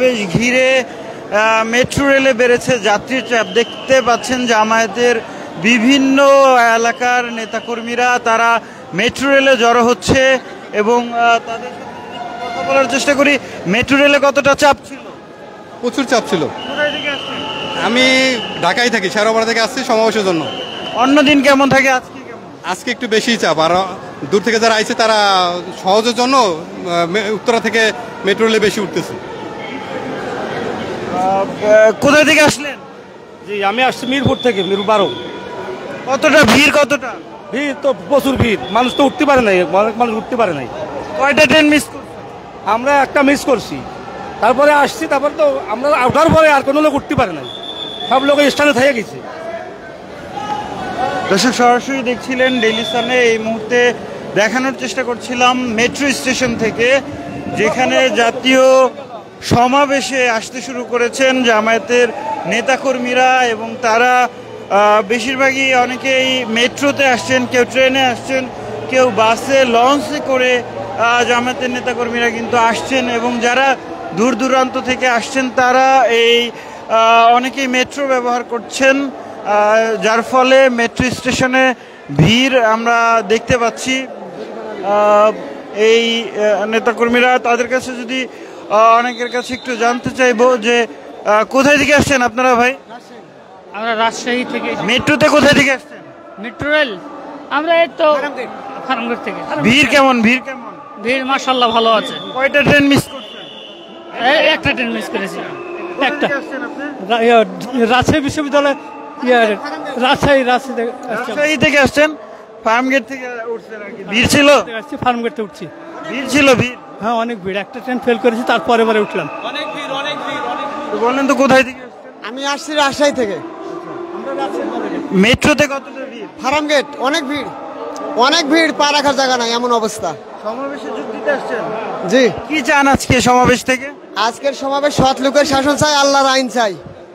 বেশ ঘিরে মেট্রো রেলে বেড়েছে যাত্রীর চাপ। দেখতে পাচ্ছেন জামায়াতের বিভিন্ন এলাকার নেতাকর্মীরা তারা মেট্রো রেলে জড়ো হচ্ছে এবং তাদের সাথে কথা বলার চেষ্টা করি। মেট্রো রেলে কতটা চাপ ছিল? প্রচুর চাপ ছিল। আমি ঢাকায় থাকি, শেরপাড়া থেকে আসছি সমাবেশের জন্য। অন্যদিন কেমন থাকে, আজকে কেমন? আজকে একটু বেশি চাপ, আর দূর থেকে যারা আইছে তারা সহজের জন্য উত্তরা থেকে মেট্রো রেলে বেশি উঠতেছে। কোথা থেকে আসলেন? জি, আমি আসছি মিরপুর থেকে, মিরপুর 12। কতটা ভিড়? কতটা ভিড় তো প্রচুর ভিড়, মানুষ তো উঠতে পারে নাই, অনেক মানুষ উঠতে পারে নাই। কয়টা ট্রেন মিস করছেন? আমরা একটা মিস করছি, তারপরে আসছি, তারপরে তো আমরা ওঠার পরে আর কোনো লোক উঠতে পারে নাই, সব লোক স্থানে থেকে গেছে। দর্শক সরাসরি দেখছিলেন ডেইলি সানে। এই মুহূর্তে দেখানোর চেষ্টা করছিলাম মেট্রো স্টেশন থেকে, যেখানে জাতীয় সমাবেশে আসতে শুরু করেছেন জামায়াতের নেতাকর্মীরা এবং তারা বেশিরভাগই অনেকেই মেট্রোতে আসছেন, কেউ ট্রেনে আসছেন, কেউ বাসে লঞ্চে করে জামায়াতের নেতাকর্মীরা কিন্তু আসছেন এবং যারা দূর দূরান্ত থেকে আসছেন তারা এই অনেকেই মেট্রো ব্যবহার করছেন, যার ফলে মেট্রো স্টেশনে ভিড় আমরা দেখতে পাচ্ছি। এই নেতাকর্মীরা তাদের কাছে যদি অনেকের কাছে একটু জানতে চাইবো যে কোথায় থেকে আসছেন আপনারা ভাই? আমরা রাজশাহী থেকে। মেট্রোতে কোথায় থেকে আসছেন? মেট্রো রেল আমরা এই তো ফার্মগেট থেকে। ভিড় কেমন? ভিড় কেমন? ভিড় মাশাআল্লাহ ভালো আছে। কয়টা ট্রেন মিস করছেন? একটা ট্রেন মিস করেছি, একটা। রাজশাহী বিশ্ববিদ্যালয়, রাজশাহী থেকে আসছেন, ফার্মগেট থেকে উঠছেন আর কি। ভিড় ছিল? ফার্মগেট থেকে উঠছি। ভিড় ছিল? ভিড়, হ্যাঁ অনেক ভিড়, একটা ট্রেন ফেল করেছি, তারপরে উঠলাম। অনেক ভিড়, অনেক ভিড়। বলেন তো কোথায় থেকে আসছেন? আমি আসছি রাজশাহী থেকে। মেট্রোতে কতটা ভিড়? ফার্মগেট অনেক ভিড়, অনেক ভিড়, পা রাখার জায়গা নাই, এমন অবস্থা। সমাবেশে যোগ দিতে আসছেন? জি। কি চান আজকে সমাবেশ থেকে? আজকের সমাবেশ সৎ লোকের শাসন চাই, আল্লাহর আইন চাই।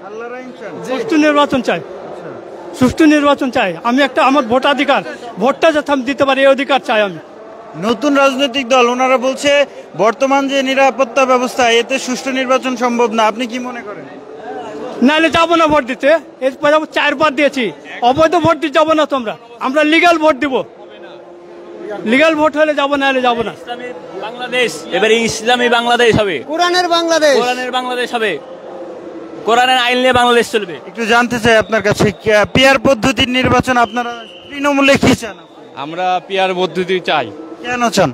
আল্লাহর আইন চান? সুষ্ঠু নির্বাচন চাই, সুষ্ঠু নির্বাচন চাই। আমি একটা, আমার ভোটাধিকার, ভোটটা যাতে আমি দিতে পারি এই অধিকার চাই আমি। নতুন রাজনৈতিক দল ওনারা বলছে বর্তমান যে নিরাপত্তা ব্যবস্থা এতে সুষ্ঠু নির্বাচন সম্ভব না, আপনি কি মনে করেন? নাহলে যাবো না ভোট দিতে, এরপর 4বার দিয়েছি, অবৈধ ভোট দিতে যাবো না তোমরা, আমরা লিগ্যাল ভোট দিব, লিগ্যাল ভোট হলে যাবো, নাহলে যাবো না। বাংলাদেশ এবারে ইসলামী বাংলাদেশ হবে, কোরআনের বাংলাদেশ, কোরআনের বাংলাদেশ হবে, কোরআনের আইন নিয়ে বাংলাদেশ চলবে। একটু জানতে চাই আপনার কাছে, পিয়ার পদ্ধতির নির্বাচন আপনারা তৃণমূলে কি চান? আমরা পিয়ার পদ্ধতি চাই। কেন চান?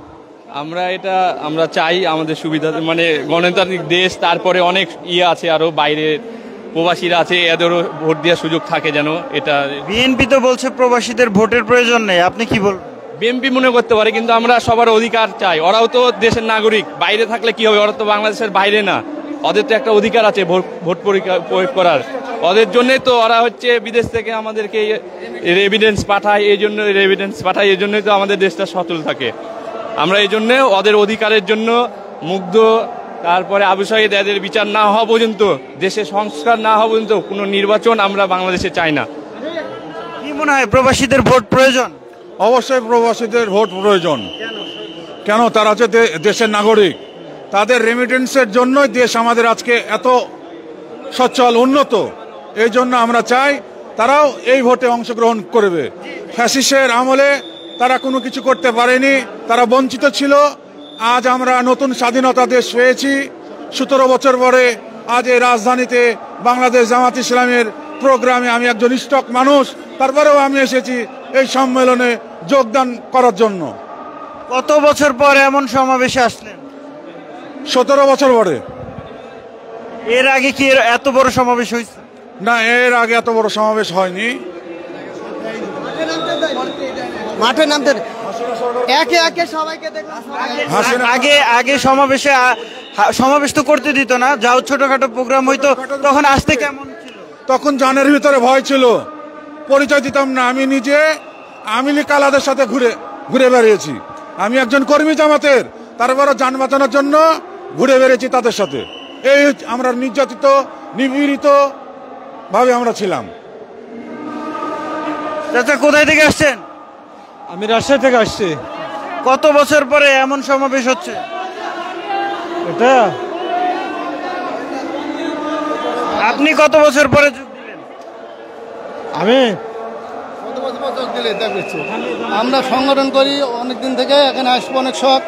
আমরা চাই আমাদের সুবিধা, মানে গণতান্ত্রিক দেশ, তারপরে অনেক আছে আরো বাইরে প্রবাসীরা আছে, এদেরও ভোট দেওয়ার সুযোগ থাকে যেন। এটা বিএনপি তো বলছে প্রবাসীদের ভোটের প্রয়োজন নেই, আপনি কি বলবেন? বিএনপি মনে করতে পারে, কিন্তু আমরা সবার অধিকার চাই। ওরাও তো দেশের নাগরিক, বাইরে থাকলে কি হবে, ওরা তো বাংলাদেশের বাইরে না, ওদের তো একটা অধিকার আছে ভোট প্রয়োগ করার। ওদের জন্যই তো ওরা বিদেশ থেকে আমাদেরকে এভিডেন্স পাঠায়, এই জন্যই তো আমাদের দেশটা সচল থাকে। আমরা এই জন্য ওদের অধিকারের জন্য মুগ্ধ। তারপরে আবু সাঈদ এদের বিচার না হওয়া পর্যন্ত, দেশে সংস্কার না হওয়া পর্যন্ত কোনো নির্বাচন আমরা বাংলাদেশে চাই না। কি মনে হয় প্রবাসীদের ভোট প্রয়োজন? অবশ্যই প্রবাসীদের ভোট প্রয়োজন। কেন? তারা হচ্ছে দেশের নাগরিক, তাদের রেমিটেন্সের জন্যই দেশ আমাদের আজকে এত সচ্ছল উন্নত। এই জন্য আমরা চাই তারাও এই ভোটে অংশগ্রহণ করবে। ফ্যাসিস্টের আমলে তারা কোনো কিছু করতে পারেনি, তারা বঞ্চিত ছিল। আজ আমরা নতুন স্বাধীনতা দেশ পেয়েছি, 17 বছর পরে আজ এই রাজধানীতে বাংলাদেশ জামাত ইসলামের প্রোগ্রামে আমি একজন স্টক মানুষ, তারপরেও আমি এসেছি এই সম্মেলনে যোগদান করার জন্য। কত বছর পর এমন সমাবেশে আসলেন? 17 বছর পরে। এর আগে কি এত বড় সমাবেশ হয়েছে? না, এর আগে এত বড় সমাবেশ হয়নি। মাঠে নামতে একে একে সবাইকে দেখলাম। আগে সমাবেশ তো করতে দিত না, যাও ছোটখাটো প্রোগ্রাম হইতো, তখন আসতে কেমন ছিল? তখন জানের ভিতরে ভয় ছিল, পরিচয় দিতাম না। আমি নিজে আমিলি কালাদের সাথে ঘুরে বেরিয়েছি। আমি একজন কর্মী জামাতের, তারপরে যান বাঁচানোর জন্য ঘুরে বেরিয়েছি তাদের সাথে। এই আমরা নির্যাতিত, নিপীড়িত ভাবে আমরা ছিলাম। চাচা কোথায় থেকে আসছেন? আমি রাজশাহী থেকে আসছি। কত বছর পরে এমন সমাবেশ হচ্ছে? এটা আপনি কত বছর পরে যোগ দিলেন? আমি আমরা সংগঠন করি অনেক দিন থেকে, এখানে আসবো অনেক শখ।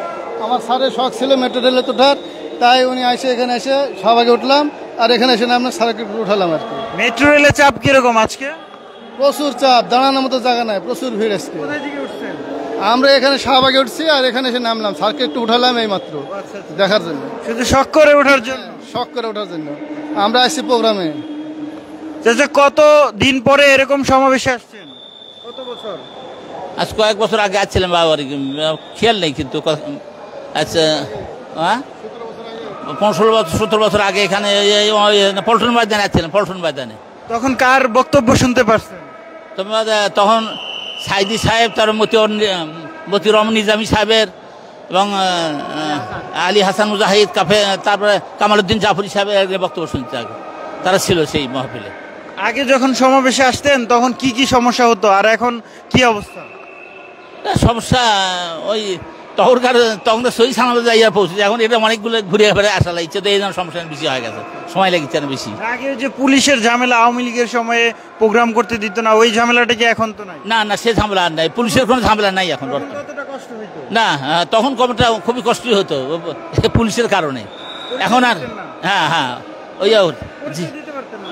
আমার স্যারের শখ ছিল মেট্রো রেলে ওঠার, তাই উনি এখানে এসে সবাইকে উঠলাম, আর এখানে এসে আমরা স্যারকে উঠালাম আর কি। মেট্রো রেলে চাপ কিরকম আজকে? প্রচুর চাপ, দাঁড়ানোর মতো জায়গা নাই, প্রচুর ভিড় আজকে। আমরা এখানে শাহবাগে উঠছি, আর এখানে এসে নামলাম, স্যারকে একটু উঠালাম এই মাত্র দেখার জন্য, শুধু শখ করে ওঠার জন্য? শখ করে ওঠার জন্য আমরা আসছি প্রোগ্রামে। কত দিন পরে এরকম সমাবেশে আসছেন? কত বছর? আজ কয়েক বছর আগে আসছিলাম বাবার, খেয়াল নেই কিন্তু। আচ্ছা, হ্যাঁ 15 বছর 17 বছর আগে এখানে পল্টন ময়দানে আসছিলাম, পল্টন ময়দানে। তখন কার বক্তব্য শুনতে পারছেন? তখন সাইদি সাহেব, তার মতিউর রহমান নিজামী সাহেবের, এবং আলী হাসান মুজাহিদ, তারপরে কামালউদ্দিন জাফরি সাহেবের বক্তব্য শুনতে আগে তারা ছিল সেই মাহফিলে। আগে যখন সমাবেশে আসতেন তখন কি কি সমস্যা হতো, আর এখন কি অবস্থা? সমস্যা ওই তখন সহি সালামতে যাইয়া পৌঁছেছে, এখন এটা অনেকগুলো ঘুরে ফেরে আসা লাগছে, তো এই জন্য সমস্যা বেশি হয়ে গেছে, সময় লেগেছে না বেশি। আগে যে পুলিশের ঝামেলা, আওয়ামী লীগের সময়ে প্রোগ্রাম করতে দিত না, ওই ঝামেলাটা কি এখন তো নাই? না, সে ঝামেলা আর নাই, পুলিশের কোনো ঝামেলা নাই এখন না। তখন কমটা খুবই কষ্টই হতো পুলিশের কারণে, এখন আর হ্যাঁ ওই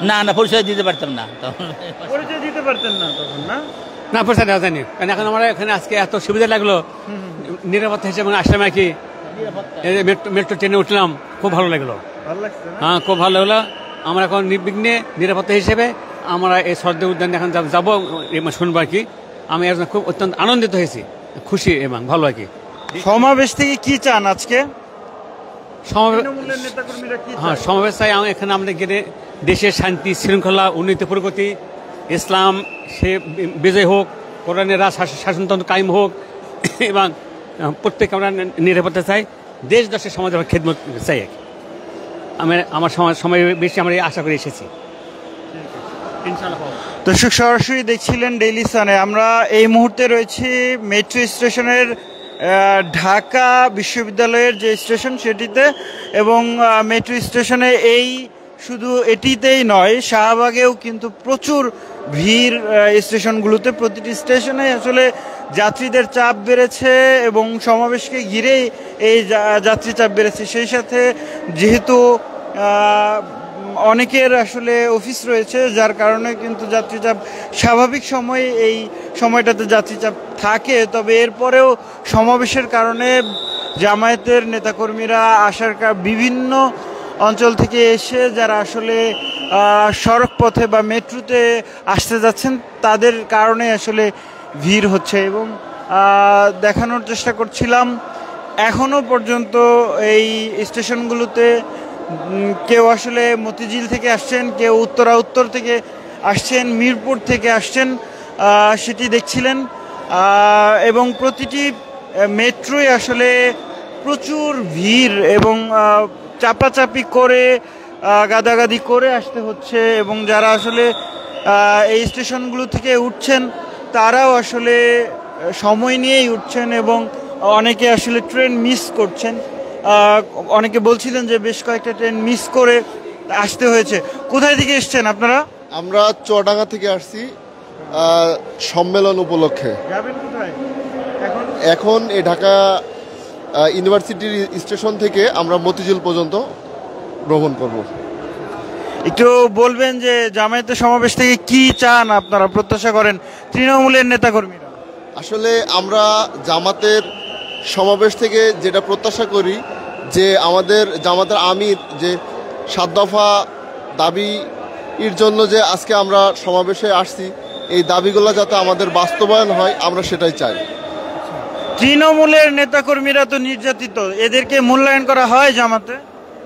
না পরিচয় দিতে পারতাম না তখন। পরিচয় দিতে পারতেন না তখন? না, পয়সা দেওয়া যায়নি, কারণ এখন আমরা এখানে আজকে এত সুবিধা লাগলো নিরাপত্তা হিসেবে আসলাম আর কি। মেট্রো ট্রেনে উঠলাম, খুব ভালো লাগলো। হ্যাঁ, খুব ভালো লাগলো। আমরা এখন নির্বিঘ্নে নিরাপত্তা হিসেবে আমরা এই সরদে উদ্যানে এখন যাবো শুনবো আর কি। আমি এখন খুব অত্যন্ত আনন্দিত হয়েছি, খুশি এবং ভালো আর কি। সমাবেশ থেকে কি চান আজকে? হ্যাঁ, সমাবেশ চাই এখানে আমাদের গেলে দেশের শান্তি শৃঙ্খলা, উন্নতি, প্রগতি, ইসলাম সে বিজয় হোক, কোরআনের শাসনতন্ত্র কায়েম হোক, এবং প্রত্যেক আমরা নিরাপত্তা চাই, দেশ দেশের সমাজ আমরা খেদমত চাই। আমার সময় বেশি আমরা আশা করে এসেছি। দর্শক, সরাসরি দেখছিলেন ডেইলি সানে। আমরা এই মুহূর্তে রয়েছি মেট্রো স্টেশনের ঢাকা বিশ্ববিদ্যালয়ের যে স্টেশন সেটিতে, এবং মেট্রো স্টেশনে এই শুধু এটিতেই নয়, শাহবাগেও কিন্তু প্রচুর ভিড় স্টেশনগুলোতে। প্রতিটি স্টেশনে আসলে যাত্রীদের চাপ বেড়েছে এবং সমাবেশকে ঘিরেই এই যাত্রী চাপ বেড়েছে। সেই সাথে যেহেতু অনেকের আসলে অফিস রয়েছে, যার কারণে কিন্তু যাত্রী চাপ স্বাভাবিক সময়ে এই সময়টাতে যাত্রী চাপ থাকে। তবে এরপরেও সমাবেশের কারণে জামায়াতের নেতাকর্মীরা বিভিন্ন অঞ্চল থেকে এসে যারা আসলে সড়ক পথে বা মেট্রোতে আসতে যাচ্ছেন, তাদের কারণে আসলে ভিড় হচ্ছে। এবং দেখানোর চেষ্টা করছিলাম, এখনও পর্যন্ত এই স্টেশনগুলোতে কেউ আসলে মতিঝিল থেকে আসছেন, কেউ উত্তর থেকে আসছেন, মিরপুর থেকে আসছেন, সেটি দেখছিলেন। এবং প্রতিটি মেট্রোয় আসলে প্রচুর ভিড় এবং চাপাচাপি করে, গাদাগাদি করে আসতে হচ্ছে। এবং যারা আসলে এই স্টেশনগুলো থেকে উঠছেন তারাও আসলে সময় নিয়েই উঠছেন, এবং অনেকে আসলে ট্রেন মিস করছেন। অনেকে বলছিলেন যে বেশ কয়েকটা ট্রেন মিস করে আসতে হয়েছে। কোথায় থেকে এসছেন আপনারা? আমরা চুয়াডাঙ্গা থেকে আসছি সম্মেলন উপলক্ষে। যাবেন কোথায় এখন এই ঢাকা ইউনিভার্সিটির স্টেশন থেকে আমরা মতিঝিল পর্যন্ত ভ্রমণ করব। একটু বলবেন যে জামায়াতের সমাবেশ থেকে কি চান আপনারা, প্রত্যাশা করেন তৃণমূলের নেতাকর্মীরা? আসলে আমরা জামাতের সমাবেশ থেকে যেটা প্রত্যাশা করি যে আমাদের জামাতের আমির যে 7 দফা দাবির জন্য যে আজকে আমরা সমাবেশে আসছি, এই দাবিগুলো যাতে আমাদের বাস্তবায়ন হয়, আমরা সেটাই চাই। তৃণমূলের নেতাকর্মীরা তো নির্যাতিত, এদেরকে মূল্যায়ন করা হয় জামাতে?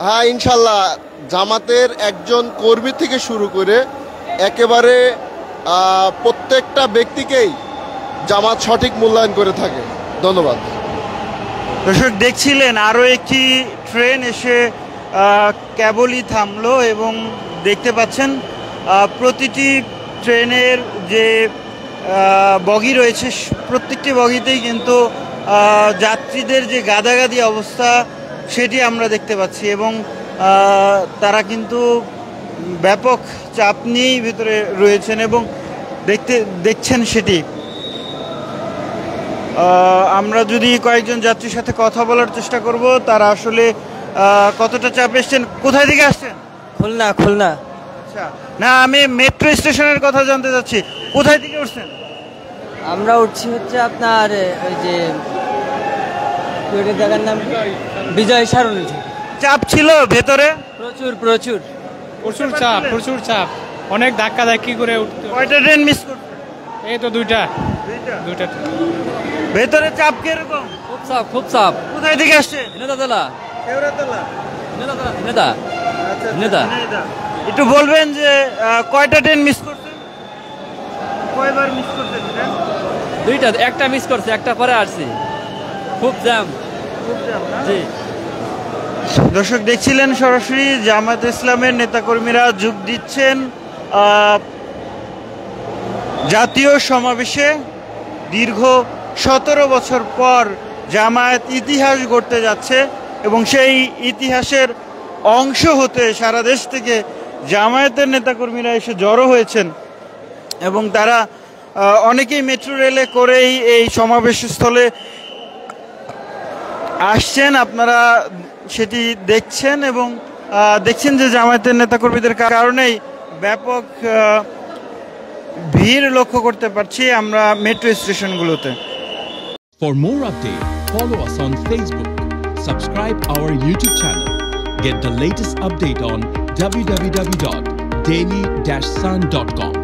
হ্যাঁ, ইনশাল্লাহ জামাতের একজন কর্মী থেকে শুরু করে একেবারে প্রত্যেকটা ব্যক্তিকেই জামাত সঠিক মূল্যায়ন করে থাকে। ধন্যবাদ। দর্শক, দেখছিলেন আরও একটি ট্রেন এসে কেবলই থামলো, এবং দেখতে পাচ্ছেন প্রতিটি ট্রেনের যে বগি রয়েছে প্রত্যেকটি বগিতেই কিন্তু যাত্রীদের যে গাদাগাদি অবস্থা সেটি আমরা দেখতে পাচ্ছি। এবং তারা কিন্তু ব্যাপক চাপ নিয়েই ভিতরে রয়েছেন এবং দেখছেন সেটি। আমরা যদি কয়েকজন যাত্রীর সাথে কথা বলার চেষ্টা করব, তারা আসলে কতটা চাপ এসছেন। কোথায় থেকে আসছেন? খুলনা। আচ্ছা, না আমি মেট্রো স্টেশনের কথা জানতে চাচ্ছি, কোথায় থেকে উঠছেন? আমরা উঠছি হচ্ছে আপনার ওই যে জায়গার নাম বিজয় সারণী। চাপ ছিল ভেতরে? প্রচুর চাপ, অনেক ধাক্কা ধাক্কি করে উঠতে। কয়টা ট্রেন মিস করছেন? এই তো দুইটা। ভেতরে চাপ কিরকম? খুব চাপ। কোথায় থেকে আসছে? নেতাতলা। আচ্ছা, একটু বলবেন যে কয়টা ট্রেন মিস করছেন, কয়বার মিস করছেন? দুইটা, একটা মিস করছে, একটা পরে আসছি। খুব জ্যাম না? জি। দর্শক দেখছিলেন সরাসরি জামায়াত ইসলামের নেতাকর্মীরা যোগ দিচ্ছেন জাতীয় সমাবেশে। দীর্ঘ 17 বছর পর জামায়াত ইতিহাস গড়তে যাচ্ছে এবং সেই ইতিহাসের অংশ হতে সারা দেশ থেকে জামায়াতের নেতাকর্মীরা এসে জড়ো হয়েছেন এবং তারা অনেকেই মেট্রো রেলে করেই এই সমাবেশ স্থলে আসছেন। আপনারা সেটি দেখছেন এবং দেখছেন যে জামায়াতের নেতাকর্মীদের কারণেই ব্যাপক ভিড় লক্ষ্য করতে পারছি আমরা metro স্টেশনগুলোতে। For more updates, follow us on Facebook, subscribe our YouTube channel, get the latest update on www.daily-sun.com.